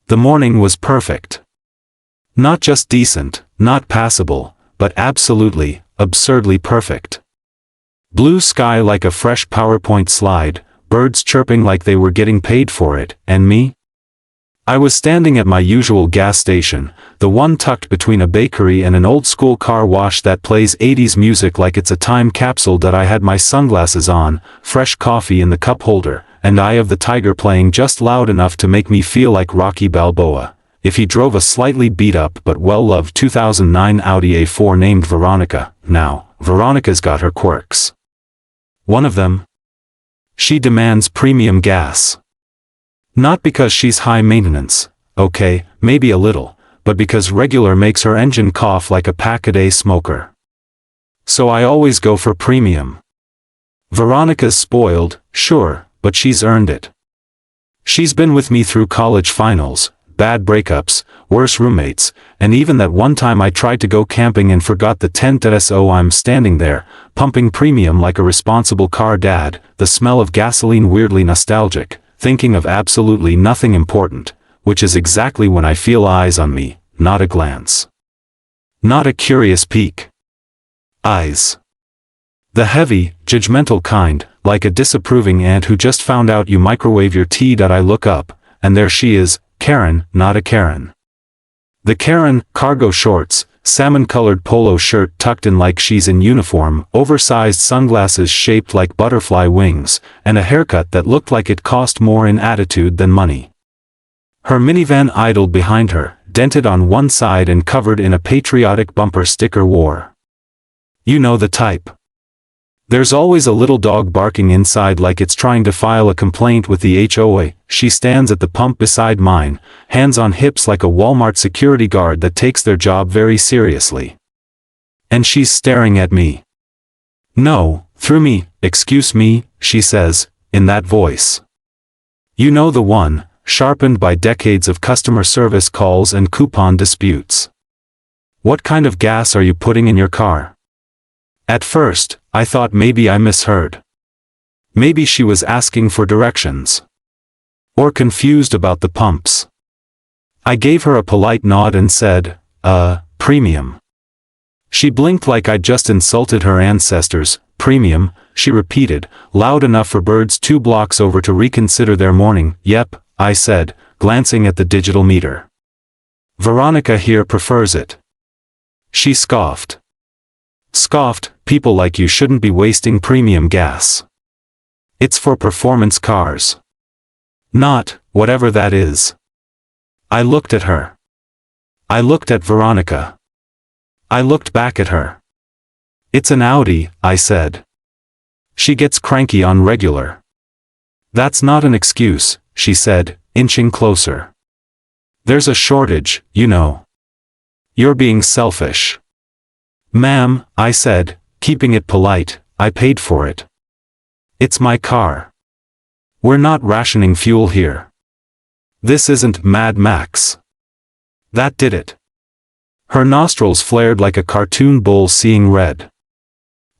The morning was perfect. Not just decent, not passable, but absolutely, absurdly perfect. Blue sky like a fresh PowerPoint slide, birds chirping like they were getting paid for it, and me? I was standing at my usual gas station, the one tucked between a bakery and an old-school car wash that plays 80s music like it's a time capsule. That I had my sunglasses on, fresh coffee in the cup holder, and Eye of the Tiger playing just loud enough to make me feel like Rocky Balboa, if he drove a slightly beat-up but well-loved 2009 Audi A4 named Veronica. Now, Veronica's got her quirks. One of them? She demands premium gas. Not because she's high maintenance, okay, maybe a little, but because regular makes her engine cough like a pack-a-day smoker. So I always go for premium. Veronica's spoiled, sure, but she's earned it. She's been with me through college finals, bad breakups, worse roommates, and even that one time I tried to go camping and forgot the tent. So I'm standing there, pumping premium like a responsible car dad, the smell of gasoline weirdly nostalgic, thinking of absolutely nothing important, which is exactly when I feel eyes on me, not a glance. Not a curious peek. Eyes. The heavy, judgmental kind, like a disapproving aunt who just found out you microwave your tea. I look up, and there she is, Karen, not a Karen. The Karen, cargo shorts, salmon-colored polo shirt tucked in like she's in uniform, oversized sunglasses shaped like butterfly wings, and a haircut that looked like it cost more in attitude than money. Her minivan idled behind her, dented on one side and covered in a patriotic bumper sticker war. You know the type. There's always a little dog barking inside like it's trying to file a complaint with the HOA. She stands at the pump beside mine, hands on hips like a Walmart security guard that takes their job very seriously. And she's staring at me. No, through me, excuse me, she says, in that voice. You know the one, sharpened by decades of customer service calls and coupon disputes. What kind of gas are you putting in your car? At first, I thought maybe I misheard. Maybe she was asking for directions. Or confused about the pumps. I gave her a polite nod and said, premium. She blinked like I'd just insulted her ancestors. Premium, she repeated, loud enough for birds 2 blocks over to reconsider their morning. Yep, I said, glancing at the digital meter. Veronica here prefers it. She scoffed. Scoffed, people like you shouldn't be wasting premium gas. It's for performance cars. Not, whatever that is. I looked at her. I looked at Veronica. I looked back at her. It's an Audi, I said. She gets cranky on regular. That's not an excuse, she said, inching closer. There's a shortage, you know. You're being selfish. Ma'am, I said, keeping it polite, I paid for it. It's my car. We're not rationing fuel here. This isn't Mad Max. That did it. Her nostrils flared like a cartoon bull seeing red.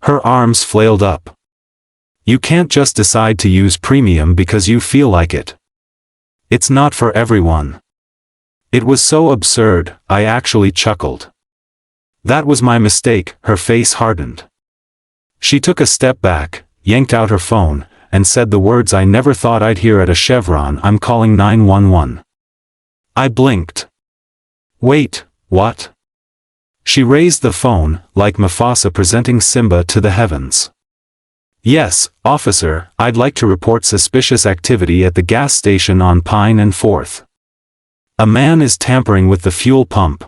Her arms flailed up. You can't just decide to use premium because you feel like it. It's not for everyone. It was so absurd, I actually chuckled. That was my mistake. Her face hardened. She took a step back, yanked out her phone, and said the words I never thought I'd hear at a Chevron. I'm calling 911. I blinked. Wait, what? She raised the phone, like Mufasa presenting Simba to the heavens. Yes, officer, I'd like to report suspicious activity at the gas station on Pine and 4th. A man is tampering with the fuel pump.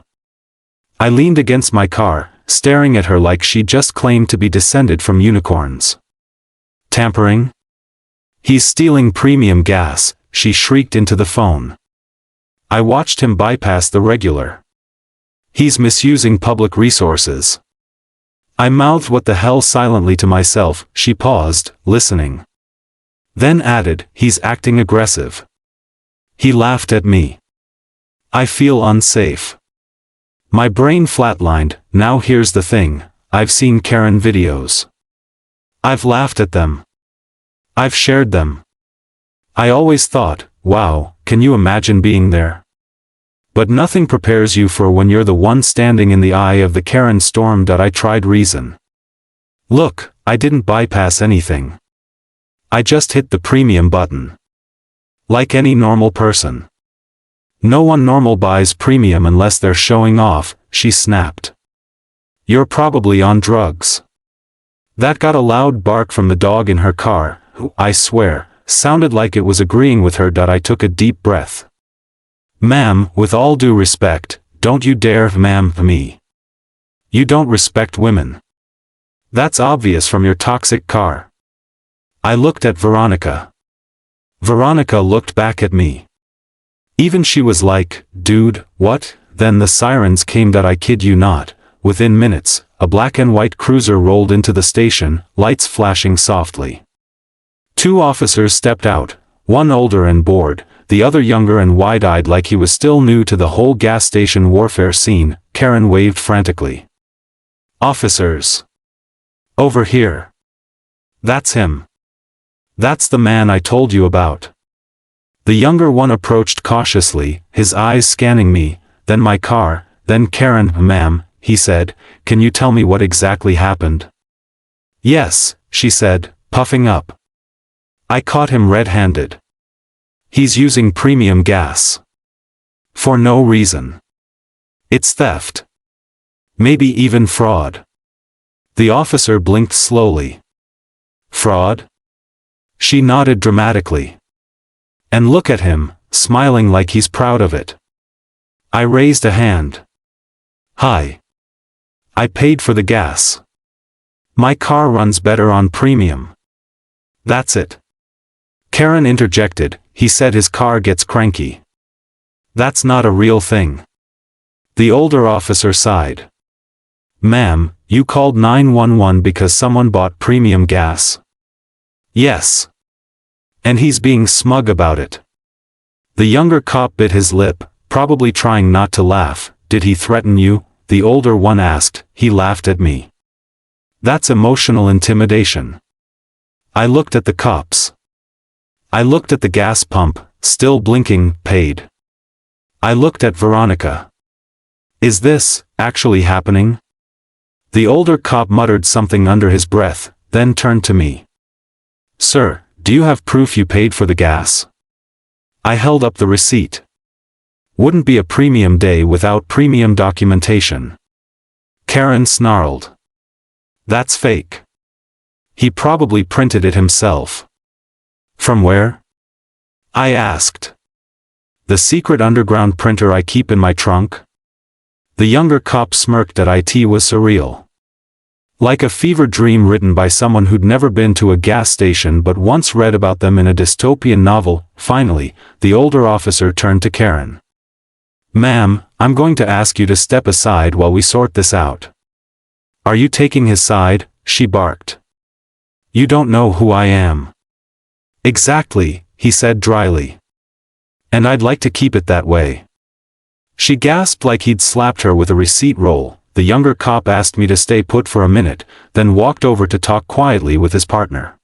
I leaned against my car, staring at her like she just claimed to be descended from unicorns. Tampering? He's stealing premium gas, she shrieked into the phone. I watched him bypass the regular. He's misusing public resources. I mouthed what the hell silently to myself. She paused, listening. Then added, he's acting aggressive. He laughed at me. I feel unsafe. My brain flatlined. Now here's the thing, I've seen Karen videos. I've laughed at them. I've shared them. I always thought, wow, can you imagine being there? But nothing prepares you for when you're the one standing in the eye of the Karen storm. I tried reason. Look, I didn't bypass anything. I just hit the premium button. Like any normal person. No one normal buys premium unless they're showing off, she snapped. You're probably on drugs. That got a loud bark from the dog in her car, who, I swear, sounded like it was agreeing with her. I took a deep breath. Ma'am, with all due respect, don't you dare ma'am me. You don't respect women. That's obvious from your toxic car. I looked at Veronica. Veronica looked back at me. Even she was like, dude, what? Then the sirens came. I kid you not. Within minutes, a black and white cruiser rolled into the station, lights flashing softly. 2 officers stepped out, one older and bored, the other younger and wide-eyed like he was still new to the whole gas station warfare scene. Karen waved frantically. Officers. Over here. That's him. That's the man I told you about. The younger one approached cautiously, his eyes scanning me, then my car, then Karen. Ma'am, he said, can you tell me what exactly happened? Yes, she said, puffing up. I caught him red-handed. He's using premium gas. For no reason. It's theft. Maybe even fraud. The officer blinked slowly. Fraud? She nodded dramatically. And look at him, smiling like he's proud of it. I raised a hand. Hi. I paid for the gas. My car runs better on premium. That's it. Karen interjected, he said his car gets cranky. That's not a real thing. The older officer sighed. Ma'am, you called 911 because someone bought premium gas? Yes. And he's being smug about it. The younger cop bit his lip, probably trying not to laugh. Did he threaten you? The older one asked. He laughed at me. That's emotional intimidation. I looked at the cops. I looked at the gas pump, still blinking, paid. I looked at Veronica. Is this actually happening? The older cop muttered something under his breath, then turned to me. Sir, do you have proof you paid for the gas? I held up the receipt. Wouldn't be a premium day without premium documentation. Karen snarled. That's fake. He probably printed it himself. From where? I asked. The secret underground printer I keep in my trunk? The younger cop smirked. It was surreal. Like a fever dream written by someone who'd never been to a gas station but once read about them in a dystopian novel. Finally, the older officer turned to Karen. Ma'am, I'm going to ask you to step aside while we sort this out. Are you taking his side? She barked. You don't know who I am. Exactly, he said dryly. And I'd like to keep it that way. She gasped like he'd slapped her with a receipt roll. The younger cop asked me to stay put for a minute, then walked over to talk quietly with his partner.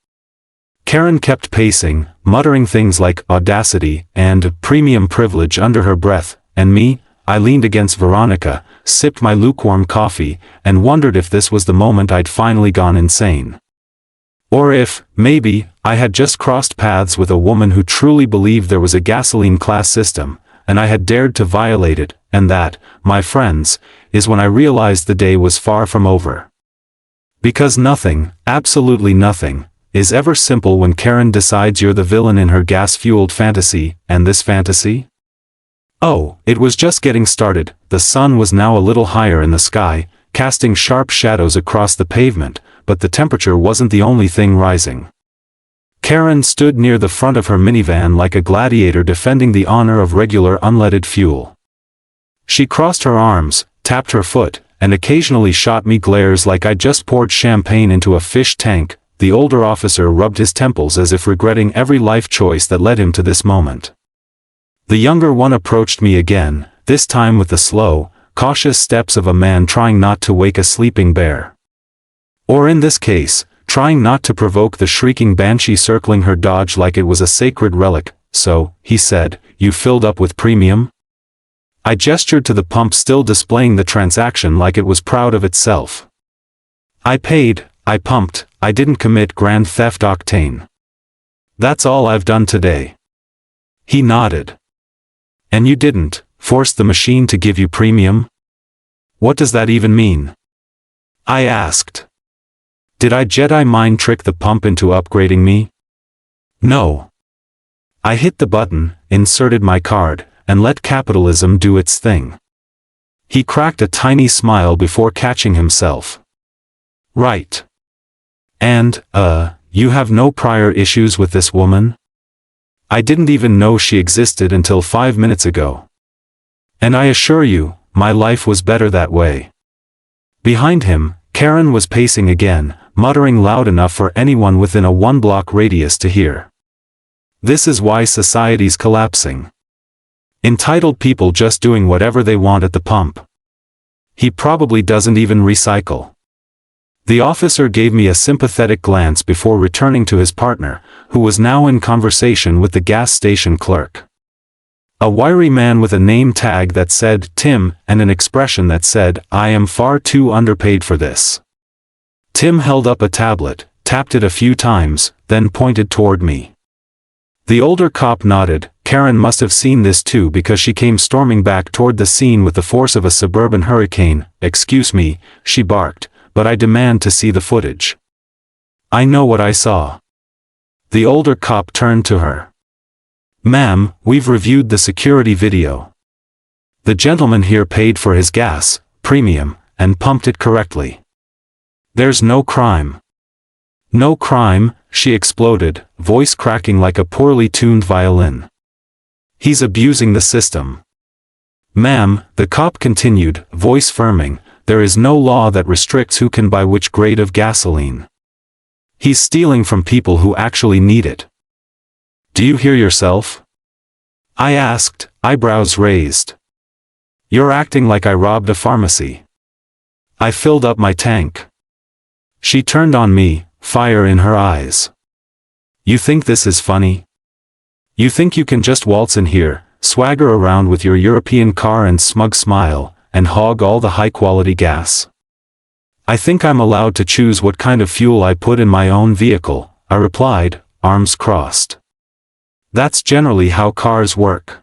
Karen kept pacing, muttering things like audacity and premium privilege under her breath, and me, I leaned against Veronica, sipped my lukewarm coffee, and wondered if this was the moment I'd finally gone insane. Or if, maybe, I had just crossed paths with a woman who truly believed there was a gasoline class system, and I had dared to violate it, and that, my friends, is when I realized the day was far from over. Because nothing, absolutely nothing, is ever simple when Karen decides you're the villain in her gas-fueled fantasy, and this fantasy? Oh, it was just getting started. The sun was now a little higher in the sky, casting sharp shadows across the pavement, but the temperature wasn't the only thing rising. Karen stood near the front of her minivan like a gladiator defending the honor of regular unleaded fuel. She crossed her arms, tapped her foot, and occasionally shot me glares like I'd just poured champagne into a fish tank. The older officer rubbed his temples as if regretting every life choice that led him to this moment. The younger one approached me again, this time with the slow, cautious steps of a man trying not to wake a sleeping bear. Or in this case, trying not to provoke the shrieking banshee circling her Dodge like it was a sacred relic. So, he said, you filled up with premium? I gestured to the pump, still displaying the transaction like it was proud of itself. I paid, I pumped, I didn't commit grand theft octane. That's all I've done today. He nodded. And you didn't force the machine to give you premium? What does that even mean? I asked. Did I Jedi mind trick the pump into upgrading me? No. I hit the button, inserted my card, and let capitalism do its thing. He cracked a tiny smile before catching himself. Right. And, you have no prior issues with this woman? I didn't even know she existed until 5 minutes ago. And I assure you, my life was better that way. Behind him, Karen was pacing again, muttering loud enough for anyone within a 1-block radius to hear. This is why society's collapsing. Entitled people just doing whatever they want at the pump. He probably doesn't even recycle. The officer gave me a sympathetic glance before returning to his partner, who was now in conversation with the gas station clerk. A wiry man with a name tag that said Tim and an expression that said, I am far too underpaid for this. Tim held up a tablet, tapped it a few times, then pointed toward me. The older cop nodded. Karen must have seen this too because she came storming back toward the scene with the force of a suburban hurricane. Excuse me, she barked, but I demand to see the footage. I know what I saw. The older cop turned to her. Ma'am, we've reviewed the security video. The gentleman here paid for his gas, premium, and pumped it correctly. There's no crime. No crime, she exploded, voice cracking like a poorly tuned violin. He's abusing the system. Ma'am, the cop continued, voice firming, there is no law that restricts who can buy which grade of gasoline. He's stealing from people who actually need it. Do you hear yourself? I asked, eyebrows raised. You're acting like I robbed a pharmacy. I filled up my tank. She turned on me, fire in her eyes. You think this is funny? You think you can just waltz in here, swagger around with your European car and smug smile, and hog all the high-quality gas? I think I'm allowed to choose what kind of fuel I put in my own vehicle, I replied, arms crossed. That's generally how cars work.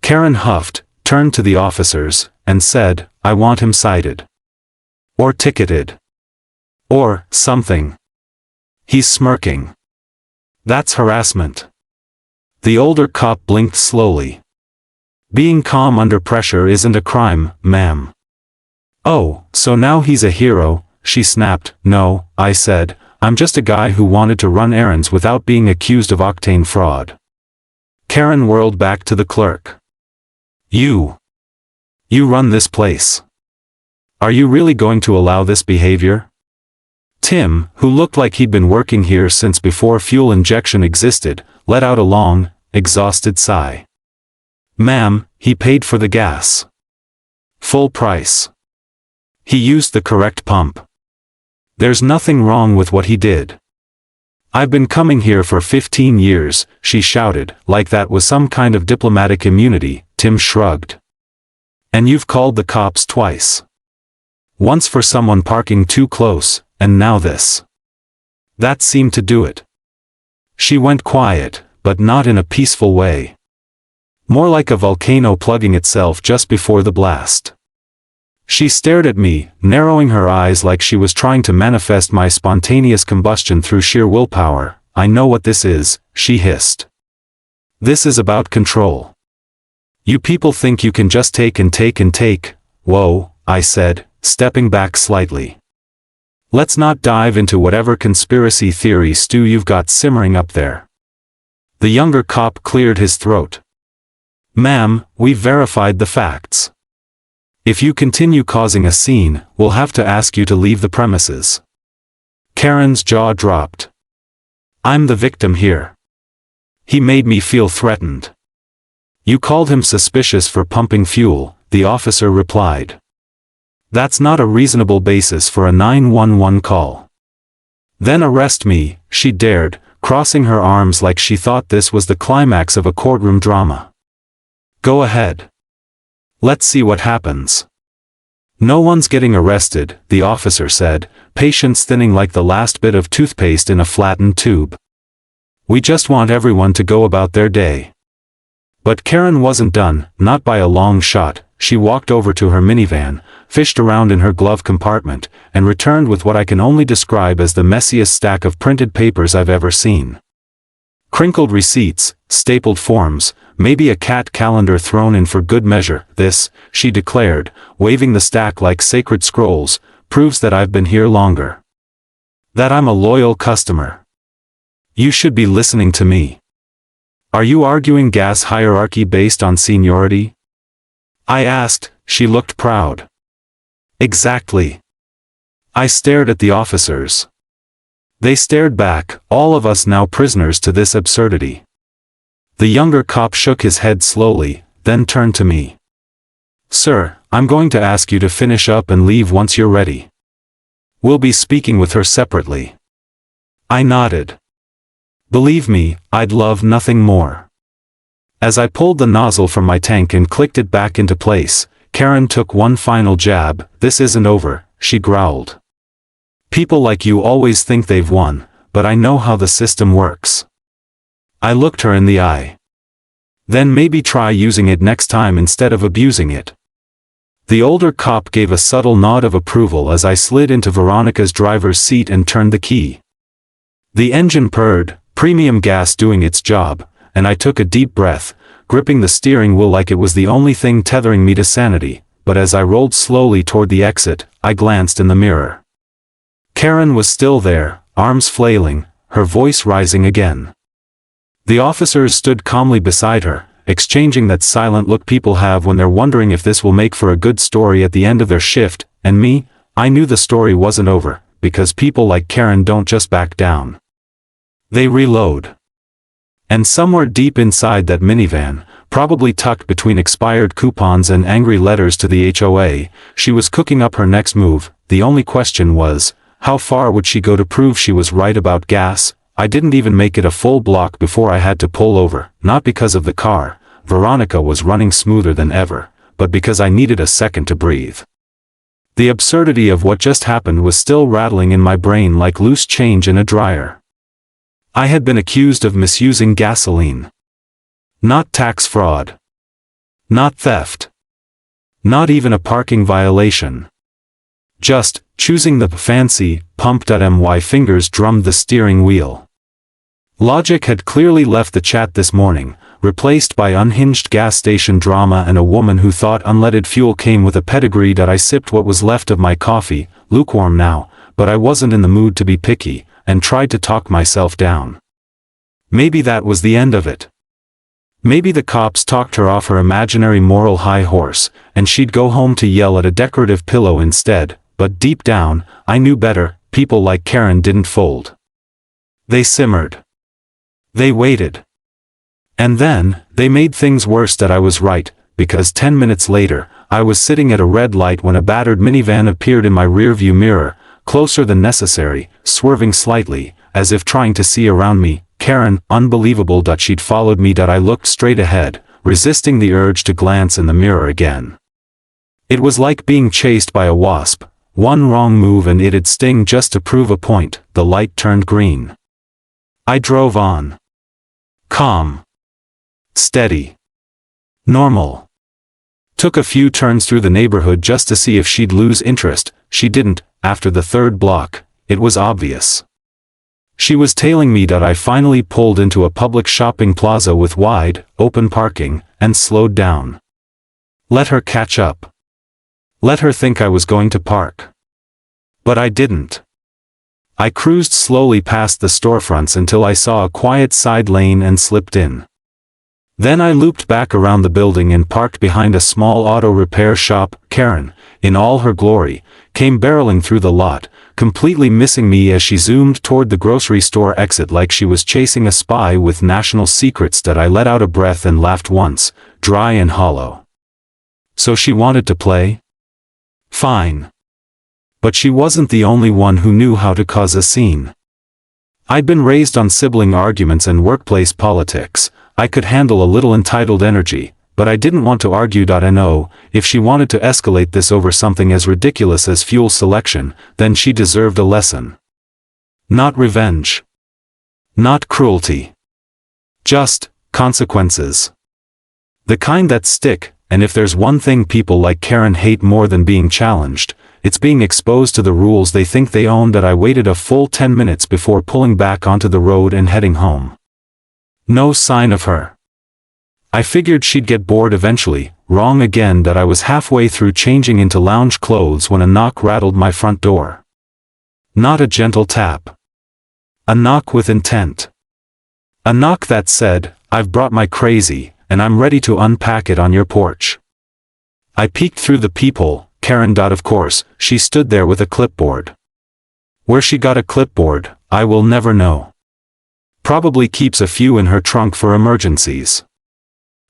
Karen huffed, turned to the officers, and said, I want him cited. Or ticketed. Or something. He's smirking. That's harassment. The older cop blinked slowly. Being calm under pressure isn't a crime, ma'am. Oh, so now he's a hero, she snapped. No, I said, I'm just a guy who wanted to run errands without being accused of octane fraud. Karen whirled back to the clerk. You run this place. Are you really going to allow this behavior? Tim, who looked like he'd been working here since before fuel injection existed, let out a long, exhausted sigh. Ma'am, he paid for the gas. Full price. He used the correct pump. There's nothing wrong with what he did. I've been coming here for 15 years, she shouted, like that was some kind of diplomatic immunity. Tim shrugged. And you've called the cops twice. Once for someone parking too close, and now this. That seemed to do it. She went quiet, but not in a peaceful way. More like a volcano plugging itself just before the blast. She stared at me, narrowing her eyes like she was trying to manifest my spontaneous combustion through sheer willpower. I know what this is, she hissed. This is about control. You people think you can just take and take and take. Whoa, I said, stepping back slightly. Let's not dive into whatever conspiracy theory stew you've got simmering up there. The younger cop cleared his throat. Ma'am, we've verified the facts. If you continue causing a scene, we'll have to ask you to leave the premises. Karen's jaw dropped. I'm the victim here. He made me feel threatened. You called him suspicious for pumping fuel, the officer replied. That's not a reasonable basis for a 911 call. Then arrest me, she dared, crossing her arms like she thought this was the climax of a courtroom drama. Go ahead. Let's see what happens. No one's getting arrested, the officer said, patience thinning like the last bit of toothpaste in a flattened tube. We just want everyone to go about their day. But Karen wasn't done, not by a long shot. She walked over to her minivan, fished around in her glove compartment, and returned with what I can only describe as the messiest stack of printed papers I've ever seen. Crinkled receipts, stapled forms, maybe a cat calendar thrown in for good measure. This, she declared, waving the stack like sacred scrolls, proves that I've been here longer. That I'm a loyal customer. You should be listening to me. Are you arguing gas hierarchy based on seniority? I asked. She looked proud. Exactly. I stared at the officers. They stared back, all of us now prisoners to this absurdity. The younger cop shook his head slowly, then turned to me. Sir, I'm going to ask you to finish up and leave once you're ready. We'll be speaking with her separately. I nodded. Believe me, I'd love nothing more. As I pulled the nozzle from my tank and clicked it back into place, Karen took one final jab. This isn't over, she growled. People like you always think they've won, but I know how the system works. I looked her in the eye. Then maybe try using it next time instead of abusing it. The older cop gave a subtle nod of approval as I slid into Veronica's driver's seat and turned the key. The engine purred, premium gas doing its job, and I took a deep breath, gripping the steering wheel like it was the only thing tethering me to sanity. But as I rolled slowly toward the exit, I glanced in the mirror. Karen was still there, arms flailing, her voice rising again. The officers stood calmly beside her, exchanging that silent look people have when they're wondering if this will make for a good story at the end of their shift, and me, I knew the story wasn't over, because people like Karen don't just back down. They reload. And somewhere deep inside that minivan, probably tucked between expired coupons and angry letters to the HOA, she was cooking up her next move. The only question was, how far would she go to prove she was right about gas? I didn't even make it a full block before I had to pull over, not because of the car, Veronica was running smoother than ever, but because I needed a second to breathe. The absurdity of what just happened was still rattling in my brain like loose change in a dryer. I had been accused of misusing gasoline. Not tax fraud. Not theft. Not even a parking violation. Just, choosing the fancy, pump.my fingers drummed the steering wheel. Logic had clearly left the chat this morning, replaced by unhinged gas station drama and a woman who thought unleaded fuel came with a pedigree. That I sipped what was left of my coffee, lukewarm now, but I wasn't in the mood to be picky, and tried to talk myself down. Maybe that was the end of it. Maybe the cops talked her off her imaginary moral high horse, and she'd go home to yell at a decorative pillow instead, but deep down, I knew better. People like Karen didn't fold. They simmered. They waited. And then, they made things worse. That I was right, because 10 minutes later, I was sitting at a red light when a battered minivan appeared in my rearview mirror, closer than necessary, swerving slightly, as if trying to see around me. Karen, unbelievable. She'd followed me. I looked straight ahead, resisting the urge to glance in the mirror again. It was like being chased by a wasp. One wrong move and it'd sting just to prove a point. The light turned green. I drove on. Calm. Steady. Normal. Took a few turns through the neighborhood just to see if she'd lose interest. She didn't. After the third block, it was obvious. She was tailing me. I finally pulled into a public shopping plaza with wide, open parking, and slowed down. Let her catch up. Let her think I was going to park. But I didn't. I cruised slowly past the storefronts until I saw a quiet side lane and slipped in. Then I looped back around the building and parked behind a small auto repair shop. Karen, in all her glory, came barreling through the lot, completely missing me as she zoomed toward the grocery store exit like she was chasing a spy with national secrets. I let out a breath and laughed once, dry and hollow. So she wanted to play? Fine. But she wasn't the only one who knew how to cause a scene. I'd been raised on sibling arguments and workplace politics. I could handle a little entitled energy, but I didn't want to argue. No, if she wanted to escalate this over something as ridiculous as fuel selection, then she deserved a lesson. Not revenge. Not cruelty. Just consequences. The kind that stick, and if there's one thing people like Karen hate more than being challenged, it's being exposed to the rules they think they own. That I waited a full 10 minutes before pulling back onto the road and heading home. No sign of her. I figured she'd get bored eventually. Wrong again. That I was halfway through changing into lounge clothes when a knock rattled my front door. Not a gentle tap. A knock with intent. A knock that said, "I've brought my crazy, and I'm ready to unpack it on your porch." I peeked through the peephole. Karen. Of course, she stood there with a clipboard. Where she got a clipboard, I will never know. Probably keeps a few in her trunk for emergencies.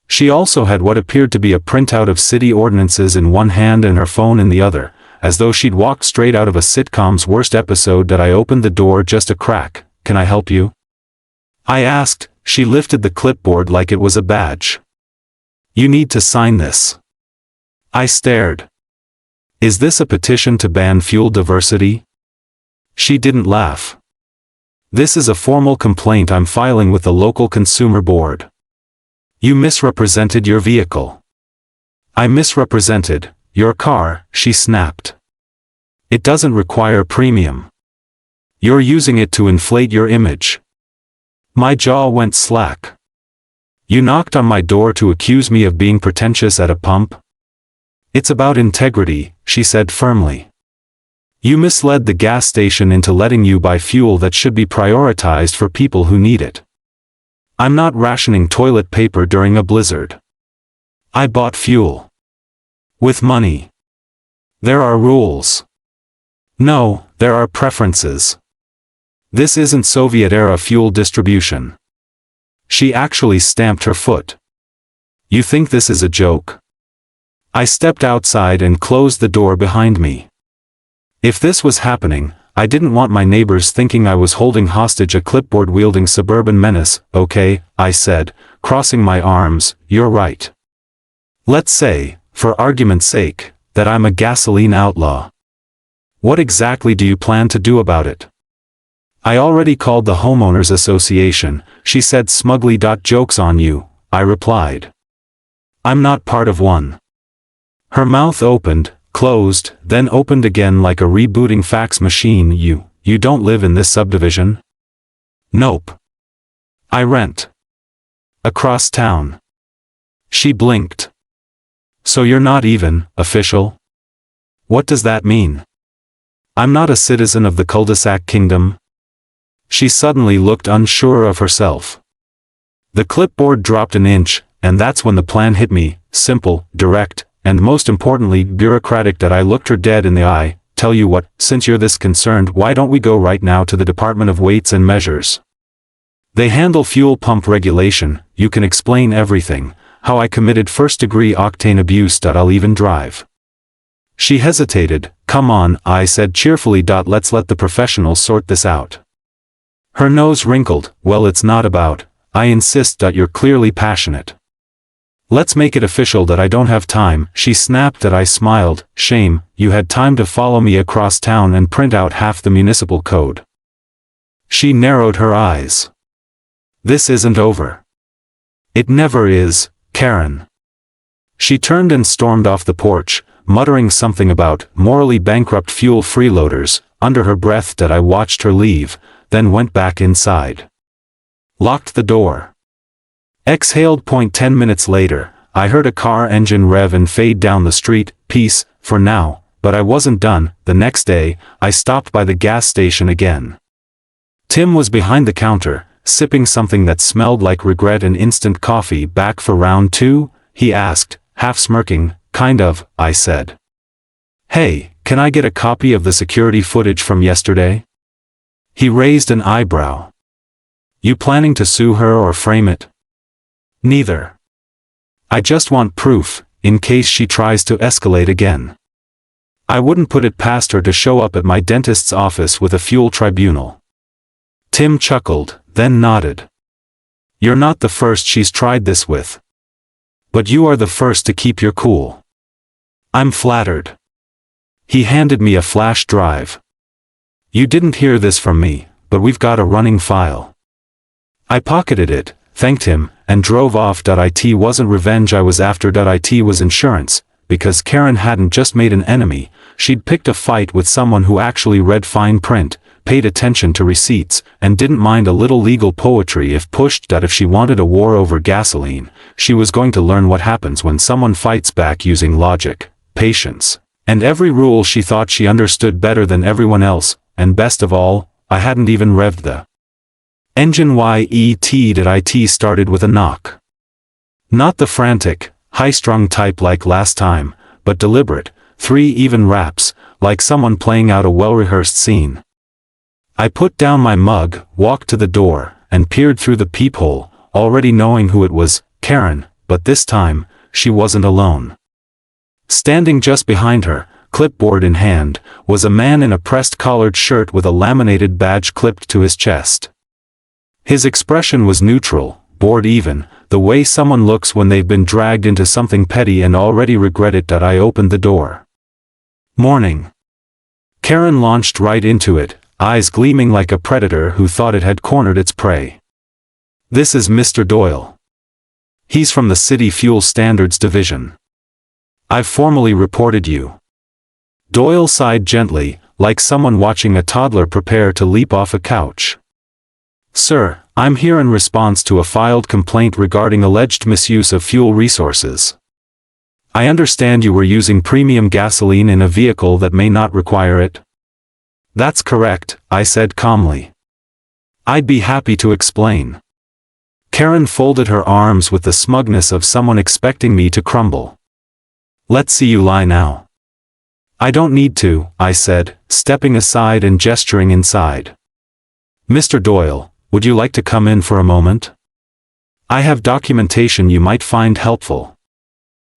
She also had what appeared to be a printout of city ordinances in one hand and her phone in the other, as though she'd walked straight out of a sitcom's worst episode. That I opened the door just a crack. "Can I help you?" I asked. She lifted the clipboard like it was a badge. "You need to sign this." I stared. "Is this a petition to ban fuel diversity?" She didn't laugh. "This is a formal complaint I'm filing with the local consumer board." "You misrepresented your vehicle." "I misrepresented your car," she snapped. "It doesn't require premium. You're using it to inflate your image." My jaw went slack. "You knocked on my door to accuse me of being pretentious at a pump?" "It's about integrity," she said firmly. "You misled the gas station into letting you buy fuel that should be prioritized for people who need it." "I'm not rationing toilet paper during a blizzard. I bought fuel. With money. There are rules." "No, there are preferences. This isn't Soviet-era fuel distribution." She actually stamped her foot. "You think this is a joke?" I stepped outside and closed the door behind me. If this was happening, I didn't want my neighbors thinking I was holding hostage a clipboard-wielding suburban menace. "Okay," I said, crossing my arms, "you're right. Let's say, for argument's sake, that I'm a gasoline outlaw. What exactly do you plan to do about it?" "I already called the homeowners association," she said smugly. "Joke's on you," I replied. "I'm not part of one." Her mouth opened, closed, then opened again like a rebooting fax machine. You don't live in this subdivision?" "Nope. I rent. Across town." She blinked. "So you're not even official?" "What does that mean?" "I'm not a citizen of the cul-de-sac kingdom." She suddenly looked unsure of herself. The clipboard dropped an inch, and that's when the plan hit me. Simple, direct, and most importantly bureaucratic. That I looked her dead in the eye. "Tell you what, since you're this concerned, why don't we go right now to the Department of Weights and Measures? They handle fuel pump regulation. You can explain everything, how I committed first-degree octane abuse. I'll even drive." She hesitated. "Come on," I said cheerfully. "Let's let the professionals sort this out." Her nose wrinkled. "Well, it's not about, I insist. You're clearly passionate. Let's make it official that I don't have time," she snapped. That I smiled. "Shame, you had time to follow me across town and print out half the municipal code." She narrowed her eyes. "This isn't over. It never is, Karen." She turned and stormed off the porch, muttering something about morally bankrupt fuel freeloaders under her breath. That I watched her leave, then went back inside. Locked the door. Exhaled. 10 minutes later, I heard a car engine rev and fade down the street. Peace, for now, but I wasn't done. The next day, I stopped by the gas station again. Tim was behind the counter, sipping something that smelled like regret and instant coffee. "Back for round 2? He asked, half smirking. "Kind of," I said. "Hey, can I get a copy of the security footage from yesterday?" He raised an eyebrow. "You planning to sue her or frame it?" "Neither. I just want proof, in case she tries to escalate again. I wouldn't put it past her to show up at my dentist's office with a fuel tribunal." Tim chuckled, then nodded. "You're not the first she's tried this with. But you are the first to keep your cool. I'm flattered. He handed me a flash drive. You didn't hear this from me, but we've got a running file. I pocketed it, thanked him, and drove off. It wasn't revenge I was after. It was insurance, because Karen hadn't just made an enemy, she'd picked a fight with someone who actually read fine print, paid attention to receipts, and didn't mind a little legal poetry if pushed. If she wanted a war over gasoline, she was going to learn what happens when someone fights back using logic, patience, and every rule she thought she understood better than everyone else, and best of all, I hadn't even revved the engine yet. It started with a knock. Not the frantic, high-strung type like last time, but deliberate, 3 even raps, like someone playing out a well-rehearsed scene. I put down my mug, walked to the door, and peered through the peephole, already knowing who it was, Karen, but this time, she wasn't alone. Standing just behind her, clipboard in hand, was a man in a pressed collared shirt with a laminated badge clipped to his chest. His expression was neutral, bored even, the way someone looks when they've been dragged into something petty and already regret it. I opened the door. Morning. Karen launched right into it, eyes gleaming like a predator who thought it had cornered its prey. This is Mr. Doyle. He's from the City Fuel Standards Division. I've formally reported you. Doyle sighed gently, like someone watching a toddler prepare to leap off a couch. Sir, I'm here in response to a filed complaint regarding alleged misuse of fuel resources. I understand you were using premium gasoline in a vehicle that may not require it. That's correct, I said calmly. I'd be happy to explain. Karen folded her arms with the smugness of someone expecting me to crumble. Let's see you lie now. I don't need to, I said, stepping aside and gesturing inside. Mr. Doyle, would you like to come in for a moment? I have documentation you might find helpful.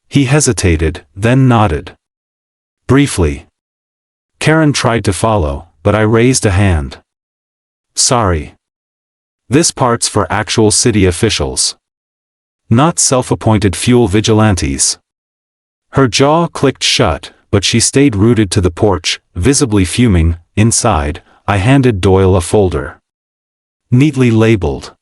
He hesitated, then nodded. Briefly. Karen tried to follow, but I raised a hand. Sorry. This part's for actual city officials. Not self-appointed fuel vigilantes. Her jaw clicked shut, but she stayed rooted to the porch, visibly fuming. Inside, I handed Doyle a folder. Neatly labeled.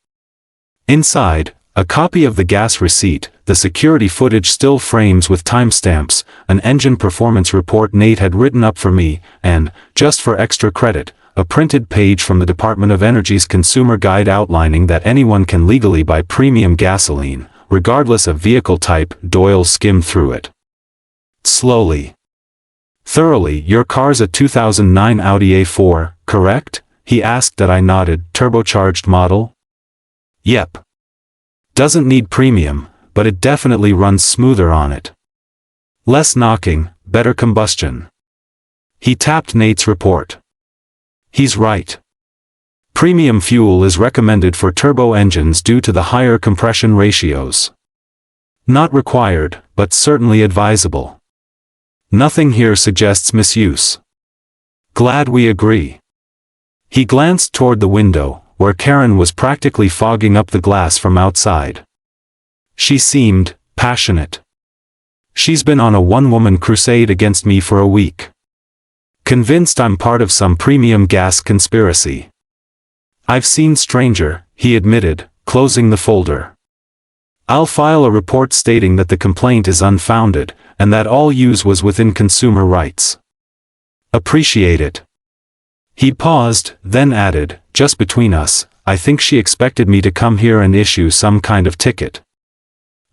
Inside, a copy of the gas receipt, the security footage still frames with timestamps, an engine performance report Nate had written up for me, and, just for extra credit, a printed page from the Department of Energy's consumer guide outlining that anyone can legally buy premium gasoline, regardless of vehicle type. Doyle skimmed through it. Slowly. Thoroughly. Your car's a 2009 Audi A4, correct? He asked. I nodded. Turbocharged model? Yep. Doesn't need premium, but it definitely runs smoother on it. Less knocking, better combustion. He tapped Nate's report. He's right. Premium fuel is recommended for turbo engines due to the higher compression ratios. Not required, but certainly advisable. Nothing here suggests misuse. Glad we agree. He glanced toward the window, where Karen was practically fogging up the glass from outside. She seemed passionate. She's been on a one-woman crusade against me for a week. Convinced I'm part of some premium gas conspiracy. I've seen stranger, he admitted, closing the folder. I'll file a report stating that the complaint is unfounded, and that all use was within consumer rights. Appreciate it. He paused, then added, just between us, I think she expected me to come here and issue some kind of ticket.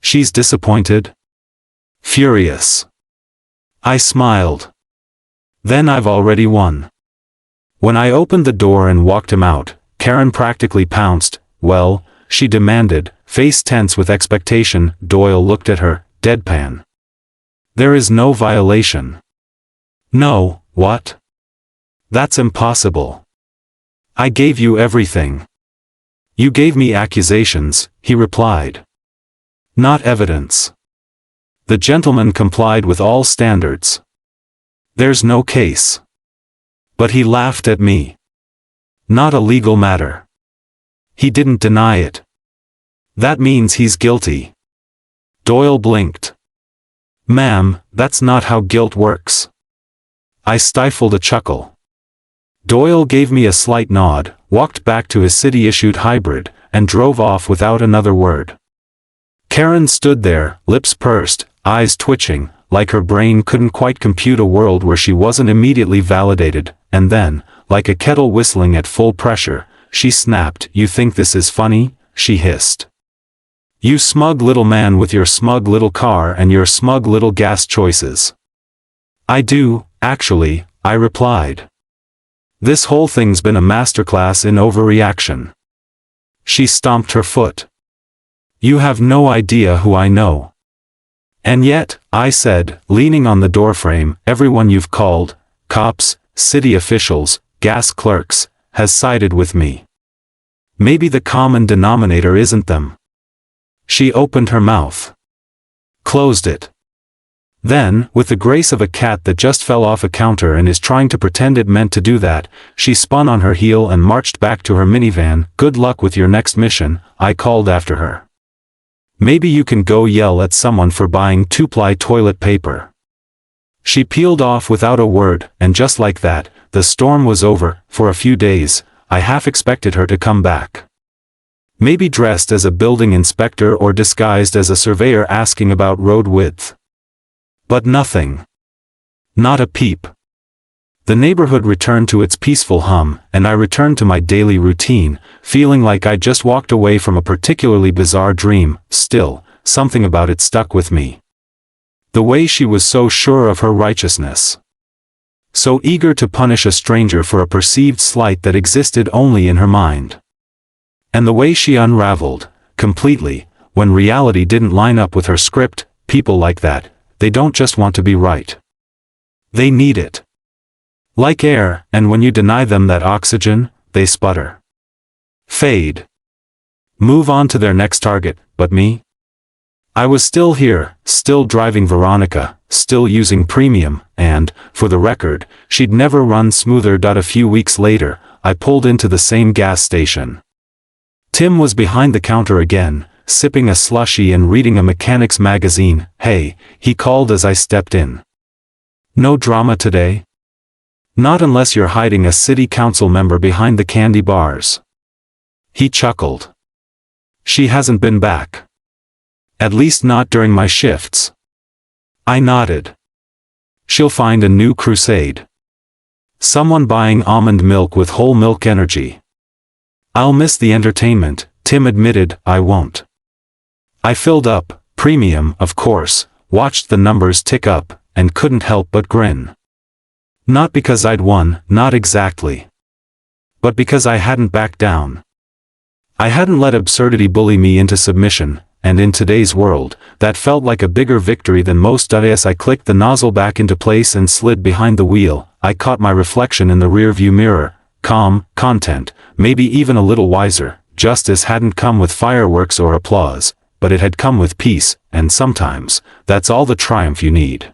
She's disappointed? Furious. I smiled. Then I've already won. When I opened the door and walked him out, Karen practically pounced. Well, she demanded, face tense with expectation. Doyle looked at her, deadpan. There is no violation. No, what? That's impossible. I gave you everything. You gave me accusations, he replied. Not evidence. The gentleman complied with all standards. There's no case. But he laughed at me. Not a legal matter. He didn't deny it. That means he's guilty. Doyle blinked. Ma'am, that's not how guilt works. I stifled a chuckle. Doyle gave me a slight nod, walked back to his city-issued hybrid, and drove off without another word. Karen stood there, lips pursed, eyes twitching, like her brain couldn't quite compute a world where she wasn't immediately validated, and then, like a kettle whistling at full pressure, she snapped. "You think this is funny?" she hissed. "You smug little man with your smug little car and your smug little gas choices." "I do, actually," I replied. "This whole thing's been a masterclass in overreaction." She stomped her foot. "You have no idea who I know." "And yet," I said, leaning on the doorframe, "everyone you've called, cops, city officials, gas clerks, has sided with me. Maybe the common denominator isn't them." She opened her mouth. Closed it. Then, with the grace of a cat that just fell off a counter and is trying to pretend it meant to do that, she spun on her heel and marched back to her minivan. "Good luck with your next mission," I called after her. "Maybe you can go yell at someone for buying 2-ply toilet paper." She peeled off without a word, and just like that, the storm was over. For a few days, I half expected her to come back. Maybe dressed as a building inspector or disguised as a surveyor asking about road width. But nothing. Not a peep. The neighborhood returned to its peaceful hum, and I returned to my daily routine, feeling like I'd just walked away from a particularly bizarre dream. Still, something about it stuck with me. The way she was so sure of her righteousness. So eager to punish a stranger for a perceived slight that existed only in her mind. And the way she unraveled, completely, when reality didn't line up with her script. People like that, they don't just want to be right. They need it. Like air, and when you deny them that oxygen, they sputter. Fade. Move on to their next target. But me? I was still here, still driving Veronica, still using premium, and, for the record, she'd never run smoother. A few weeks later, I pulled into the same gas station. Tim was behind the counter again, sipping a slushie and reading a mechanic's magazine. "Hey," he called as I stepped in. "No drama today?" "Not unless you're hiding a city council member behind the candy bars." He chuckled. "She hasn't been back. At least not during my shifts." I nodded. "She'll find a new crusade. Someone buying almond milk with whole milk energy." "I'll miss the entertainment," Tim admitted. "I won't." I filled up, premium, of course, watched the numbers tick up, and couldn't help but grin. Not because I'd won, not exactly. But because I hadn't backed down. I hadn't let absurdity bully me into submission, and in today's world, that felt like a bigger victory than most. As I clicked the nozzle back into place and slid behind the wheel, I caught my reflection in the rearview mirror. Calm, content, maybe even a little wiser. Justice hadn't come with fireworks or applause, but it had come with peace, and sometimes, that's all the triumph you need.